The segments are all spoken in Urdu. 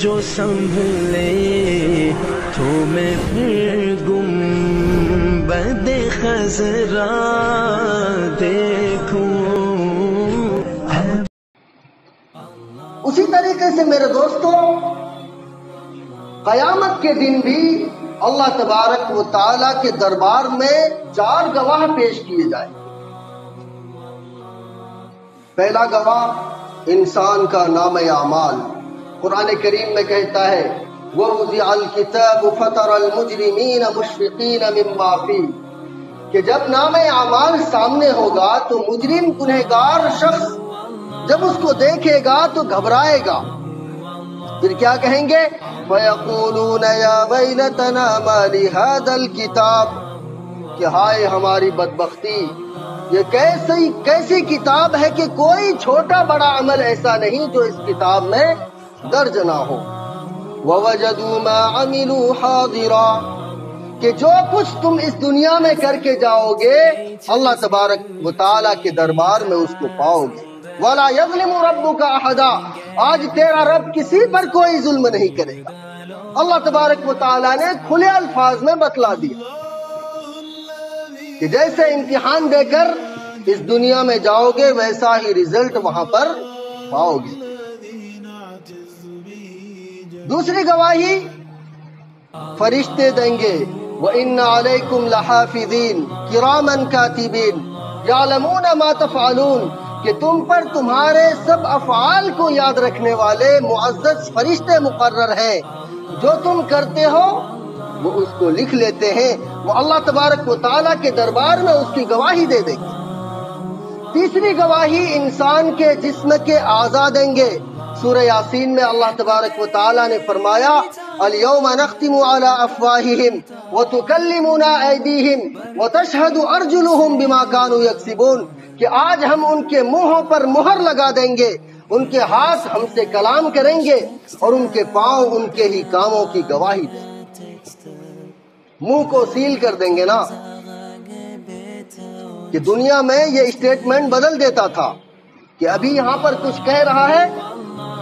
جو سنبھلے تو میں پھر گنبد خضرا دیکھوں۔ اسی طریقے سے میرے دوستو، قیامت کے دن بھی اللہ تبارک و تعالیٰ کے دربار میں 4 گواہ پیش کیے جائیں۔ پہلا گواہ انسان کا نام اعمال۔ قرآن کریم میں کہتا ہے وَوُضِعَ الْكِتَابُ فَتَرَى الْمُجْرِمِينَ مُشْفِقِينَ مِمَّا فِيهِ، کہ جب نام اعمال سامنے ہوگا تو مجرم گنہگار شخص جب اس کو دیکھے گا تو گھبرائے گا، پھر کیا کہیں گے؟ فَيَقُولُونَ يَا وَيْلَتَنَا مَا لِهَذَا الْكِتَابِ، کہ ہائے ہماری بدبختی، یہ کیسی کتاب ہے کہ کوئی چھوٹا بڑا عمل ایسا نہیں جو اس کتاب میں درج نہ ہو۔ وَوَجَدُوا مَا عَمِلُوا حَاضِرًا، کہ جو کچھ تم اس دنیا میں کر کے جاؤ گے اللہ تبارک و تعالیٰ کے دربار میں اس کو پاؤ گے۔ وَلَا يَظْلِمُ رَبُّكَ أَحَدًا، آج تیرا رب کسی پر کوئی ظلم نہیں کرے گا۔ اللہ تبارک و تعالیٰ نے کھلے الفاظ میں بتلا دیا کہ جیسے امتحان دے کر اس دنیا میں جاؤ گے ویسا ہی رزلٹ وہاں پر پاؤ گے۔ دوسری گواہی فرشتے دیں گے وَإِنَّ عَلَيْكُمْ لَحَافِظِينَ كِرَامًا كَاتِبِينَ يَعْلَمُونَ مَا تَفْعَلُونَ، کہ تم پر تمہارے سب افعال کو یاد رکھنے والے معزز فرشتے مقرر ہیں، جو تم کرتے ہو وہ اس کو لکھ لیتے ہیں۔ وہ اللہ تبارک و تعالیٰ کے دربار میں اس کی گواہی دے دیں گے۔ تیسری گواہی انسان کے جسم کے اعضاء دیں گے۔ سورہ یاسین میں اللہ تبارک و تعالیٰ نے فرمایا الْيَوْمَ نَخْتِمُ عَلَىٰ أَفْوَاهِهِمْ وَتُكَلِّمُنَا أَيْدِيهِمْ وَتَشْهَدُ أَرْجُلُهُمْ بِمَا كَانُوا يَكْسِبُونَ، کہ آج ہم ان کے منہوں پر مہر لگا دیں گے، ان کے ہاتھ ہم سے کلام کریں گے اور ان کے پاؤں ان کے ہی کاموں کی گواہی دیں گے۔ منہ کو سیل کر دیں گے نا، کہ دنیا میں یہ اسٹیٹمنٹ بدل دیتا تھا کہ ابھی یہاں پر کچھ کہہ رہا ہے،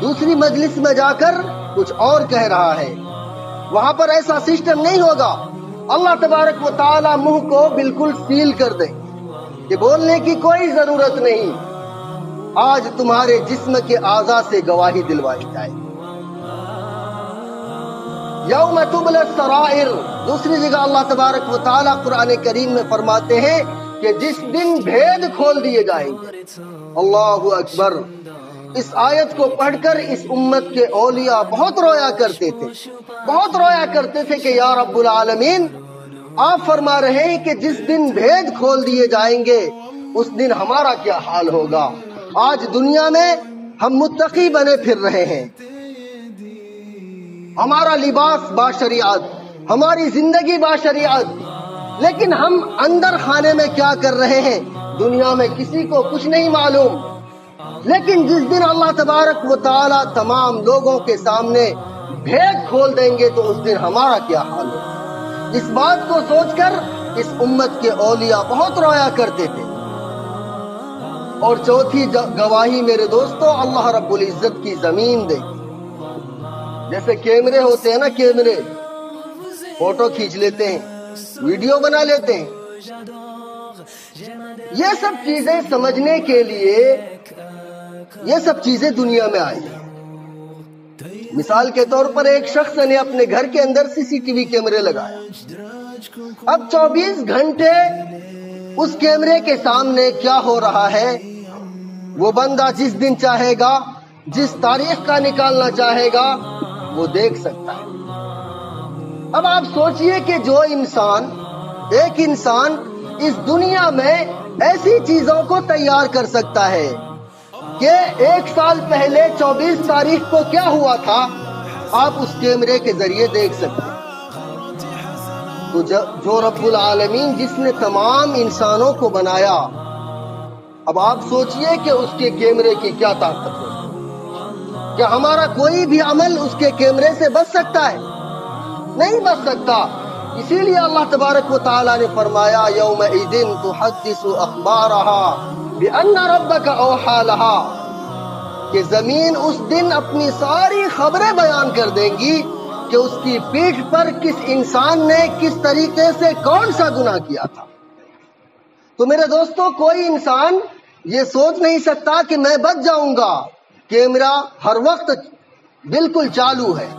دوسری مجلس میں جا کر کچھ اور کہہ رہا ہے۔ وہاں پر ایسا سسٹم نہیں ہوگا۔ اللہ تبارک و تعالیٰ منہ کو بالکل سیل کر دیں کہ بولنے کی کوئی ضرورت نہیں، آج تمہارے جسم کے اعضاء سے گواہی دلوائی جائے۔ یوم تبلی السرائر، دوسری جگہ اللہ تبارک و تعالیٰ قرآن کریم میں فرماتے ہیں کہ جس دن بھید کھول دیے جائیں گے۔ اللہ اکبر! اس آیت کو پڑھ کر اس امت کے اولیاء بہت رویا کرتے تھے، بہت رویا کرتے تھے کہ یا رب العالمین، آپ فرما رہے ہیں کہ جس دن بھید کھول دیے جائیں گے اس دن ہمارا کیا حال ہوگا۔ آج دنیا میں ہم متقی بنے پھر رہے ہیں، ہمارا لباس با شریعت، ہماری زندگی با شریعت، لیکن ہم اندر خانے میں کیا کر رہے ہیں دنیا میں کسی کو کچھ نہیں معلوم۔ لیکن جس دن اللہ تبارک و تعالیٰ تمام لوگوں کے سامنے بھید کھول دیں گے تو اس دن ہمارا کیا حال ہوگا۔ اس بات کو سوچ کر اس امت کے اولیاء بہت رویا کرتے تھے۔ اور چوتھی گواہی میرے دوستو، اللہ رب العزت کی زمین دے گی۔ جیسے کیمرے ہوتے ہیں نا، کیمرے فوٹو کھینچ لیتے ہیں، ویڈیو بنا لیتے ہیں، یہ سب چیزیں سمجھنے کے لیے یہ سب چیزیں دنیا میں آئی ہیں۔ مثال کے طور پر ایک شخص نے اپنے گھر کے اندر CCTV کیمرے لگایا، اب 24 گھنٹے اس کیمرے کے سامنے کیا ہو رہا ہے وہ بندہ جس دن چاہے گا، جس تاریخ کا نکالنا چاہے گا وہ دیکھ سکتا ہے۔ اب آپ سوچئے کہ جو انسان، ایک انسان اس دنیا میں ایسی چیزوں کو تیار کر سکتا ہے کہ 1 سال پہلے 24 تاریخ کو کیا ہوا تھا آپ اس کیمرے کے ذریعے دیکھ سکتے ہیں۔ تو جو رب العالمین جس نے تمام انسانوں کو بنایا، اب آپ سوچئے کہ اس کے کیمرے کی کیا طاقت ہے۔ کیا ہمارا کوئی بھی عمل اس کے کیمرے سے بچ سکتا ہے؟ نہیں بچ سکتا۔ اسی لیے اللہ تبارک و تعالیٰ نے فرمایا یومئذ تحدث اخبارها بأن ربك اوحى لها، کہ زمین اس دن اپنی ساری خبریں بیان کر دیں گی کہ اس کی پیٹھ پر کس انسان نے کس طریقے سے کون سا گناہ کیا تھا۔ تو میرے دوستو، کوئی انسان یہ سوچ نہیں سکتا کہ میں بچ جاؤں گا، کیمرہ ہر وقت بالکل چالو ہے،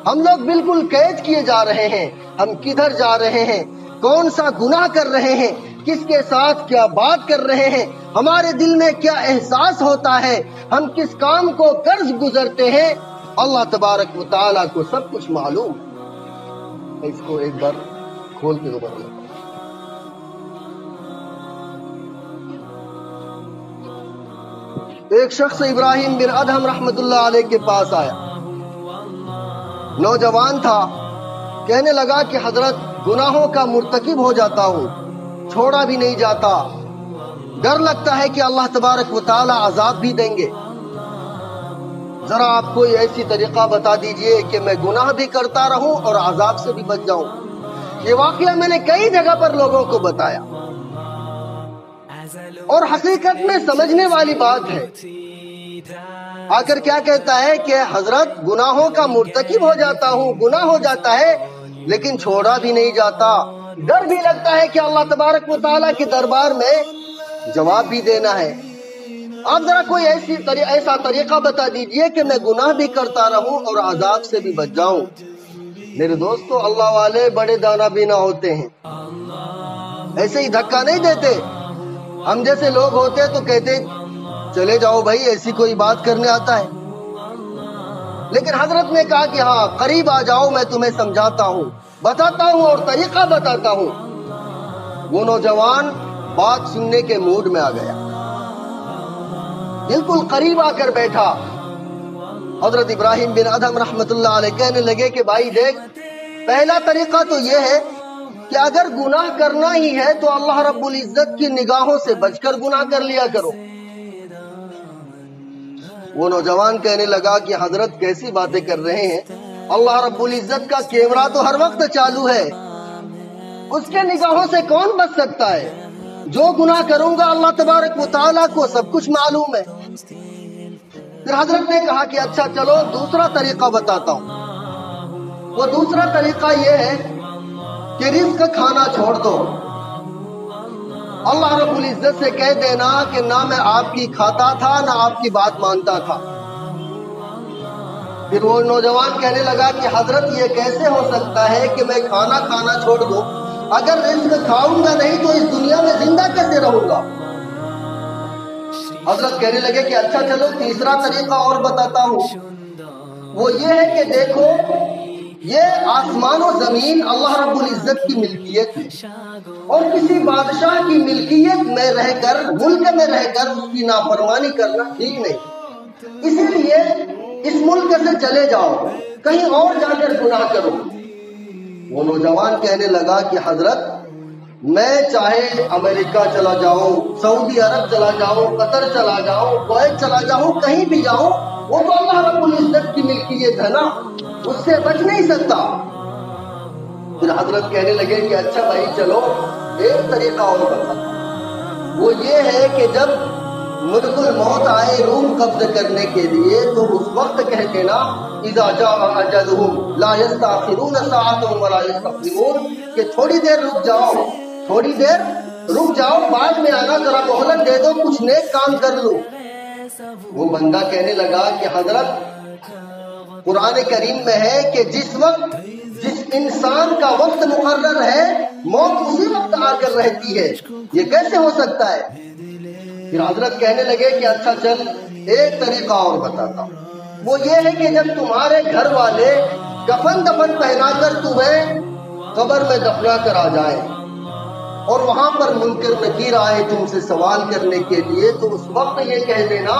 ہم لوگ بالکل قید کیے جا رہے ہیں، ہم کدھر جا رہے ہیں، کون سا گناہ کر رہے ہیں، کس کے ساتھ کیا بات کر رہے ہیں، ہمارے دل میں کیا احساس ہوتا ہے، ہم کس کام کو قرض گزرتے ہیں، اللہ تبارک و تعالیٰ کو سب کچھ معلوم ہے۔ اس کو ایک بار کھول کے اوپر لگا۔ ایک شخص ابراہیم بن ادہم رحمت اللہ علیہ کے پاس آیا، نوجوان تھا، کہنے لگا کہ حضرت گناہوں کا مرتکب ہو جاتا ہوں، چھوڑا بھی نہیں جاتا، ڈر لگتا ہے کہ اللہ تبارک و تعالی عذاب بھی دیں گے، ذرا آپ کوئی ایسی طریقہ بتا دیجئے کہ میں گناہ بھی کرتا رہوں اور عذاب سے بھی بچ جاؤں۔ یہ واقعہ میں نے کئی جگہ پر لوگوں کو بتایا اور حقیقت میں سمجھنے والی بات ہے۔ آ کر کیا کہتا ہے کہ حضرت گناہوں کا مرتکب ہو جاتا ہوں، گناہ ہو جاتا ہے لیکن چھوڑا بھی نہیں جاتا، ڈر بھی لگتا ہے کہ اللہ تبارک و تعالیٰ کے دربار میں جواب بھی دینا ہے۔ آپ ذرا کوئی ایسا طریقہ بتا دیجئے کہ میں گناہ بھی کرتا رہوں اور عذاب سے بھی بچ جاؤں۔ میرے دوستو، اللہ والے بڑے دانا بینا ہوتے ہیں، ایسے ہی دھکا نہیں دیتے۔ ہم جیسے لوگ ہوتے تو کہتے چلے جاؤ بھائی، ایسی کوئی بات کرنے آتا ہے، لیکن حضرت نے کہا کہ ہاں قریب آ جاؤ، میں تمہیں سمجھاتا ہوں، بتاتا ہوں اور طریقہ بتاتا ہوں۔ وہ نوجوان بات سننے کے موڈ میں آ گیا، بالکل قریب آ کر بیٹھا۔ حضرت ابراہیم بن ادہم رحمت اللہ علیہ کہنے لگے کہ بھائی دیکھ، پہلا طریقہ تو یہ ہے کہ اگر گناہ کرنا ہی ہے تو اللہ رب العزت کی نگاہوں سے بچ کر گناہ کر لیا کرو۔ وہ نوجوان کہنے لگا کہ حضرت کیسی باتیں کر رہے ہیں، اللہ رب العزت کا کیمرہ تو ہر وقت چالو ہے، اس کے نگاہوں سے کون بچ سکتا ہے؟ جو گناہ کروں گا اللہ تبارک و تعالیٰ کو سب کچھ معلوم ہے۔ پھر حضرت نے کہا کہ اچھا چلو دوسرا طریقہ بتاتا ہوں۔ وہ دوسرا طریقہ یہ ہے کہ رزق کھانا چھوڑ دو، اللہ رب العزت سے کہہ دینا کہ نہ میں آپ کی کھاتا تھا نہ آپ کی بات مانتا تھا۔ پھر وہ نوجوان کہنے لگا کہ حضرت یہ کیسے ہو سکتا ہے کہ میں کھانا کھانا چھوڑ دوں، اگر رزق کھاؤں گا نہیں تو اس دنیا میں زندہ کیسے رہوں گا؟ حضرت کہنے لگے کہ اچھا چلو تیسرا طریقہ اور بتاتا ہوں۔ وہ یہ ہے کہ دیکھو، یہ آسمان و زمین اللہ رب العزت کی ملکیت ہے، اور کسی بادشاہ کی ملکیت میں رہ کر، ملک میں رہ کر اس کی نافرمانی کرنا ٹھیک نہیں، اسی لیے اس ملک سے چلے جاؤ، کہیں اور جا کر گناہ کرو۔ وہ نوجوان کہنے لگا کہ حضرت میں چاہے امریکہ چلا جاؤں، سعودی عرب چلا جاؤں، قطر چلا جاؤں، کویت چلا جاؤں، کہیں بھی جاؤں، وہ تو اللہ رب العزت کی ملکیت ہے نا، اس سے بچ نہیں سکتا۔ پھر حضرت کہنے لگے کہ اچھا بھائی چلو ایک طریقہ اور بتا، وہ یہ ہے کہ جب ملک الموت آئے روح قبض کرنے کے لیے تو اس وقت کہہ دینا اذا جاء اجلهم لا يستأخرون ساعة ولا يستقدمون، کہ تھوڑی دیر رک جاؤ، تھوڑی دیر رک جاؤ، بعد میں آنا، ذرا مہلت دے دو، کچھ نیک کام کر لو۔ وہ بندہ کہنے لگا کہ حضرت قرآن کریم میں ہے کہ جس وقت جس انسان کا وقت مقرر ہے موت اسی وقت آ کر رہتی ہے، یہ کیسے ہو سکتا ہے؟ پھر حضرت کہنے لگے کہ اچھا چل ایک طریقہ اور بتاتا ہوں۔ وہ یہ ہے کہ جب تمہارے گھر والے کفن دفن پہنا کر تمہیں قبر میں دفنا کر آ جائیں اور وہاں پر منکر نکیر آئے تم سے سوال کرنے کے لیے، تو اس وقت یہ کہہ دینا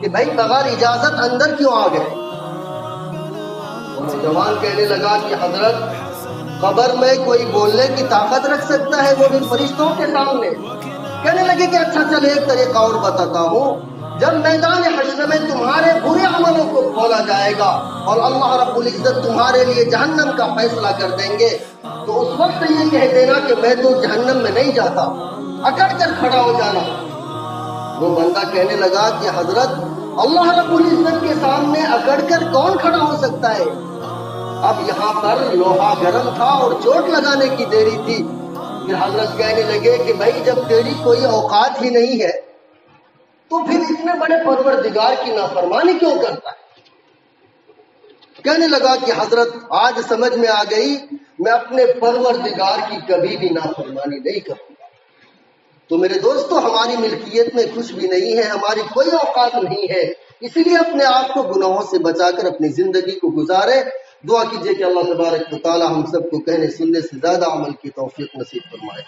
کہ بھائی بغیر اجازت اندر کیوں آ گئے؟ نوجوان کہنے لگا کہ حضرت قبر میں کوئی بولنے کی طاقت رکھ سکتا ہے، وہ بھی فرشتوں کے سامنے؟ کہنے لگے کہ اچھا چل ایک طریقہ اور بتاتا ہوں، جب میدان حشر میں تمہارے برے عملوں کو کھولا جائے گا اور اللہ رب العزت تمہارے لیے جہنم کا فیصلہ کر دیں گے، تو اس وقت یہ کہہ دینا کہ میں تو جہنم میں نہیں جاتا، اکڑ کر کھڑا ہو جانا۔ وہ بندہ کہنے لگا کہ حضرت اللہ رب العزت کے سامنے اکڑ کر کون کھڑا ہو سکتا ہے؟ اب یہاں پر لوہا گرم تھا اور چوٹ لگانے کی دیری تھی. پھر حضرت کہنے لگے کہ بھائی جب تیری کوئی اوقات ہی نہیں ہے تو پھر اتنے بڑے پروردگار کی نافرمانی کیوں کرتا ہے؟ کہنے لگا کہ حضرت آج سمجھ میں آ گئی میں اپنے پروردگار کی کبھی بھی نافرمانی نہیں کروں گا. تو میرے دوستو ہماری ملکیت میں کچھ بھی نہیں ہے، ہماری کوئی اوقات نہیں ہے، اسی لیے اپنے آپ کو گناہوں سے بچا کر اپنی زندگی کو گزارے. دعا کیجئے کہ اللہ تبارک و تعالی ہم سب کو کہنے سننے سے زیادہ عمل کی توفیق نصیب فرمائے.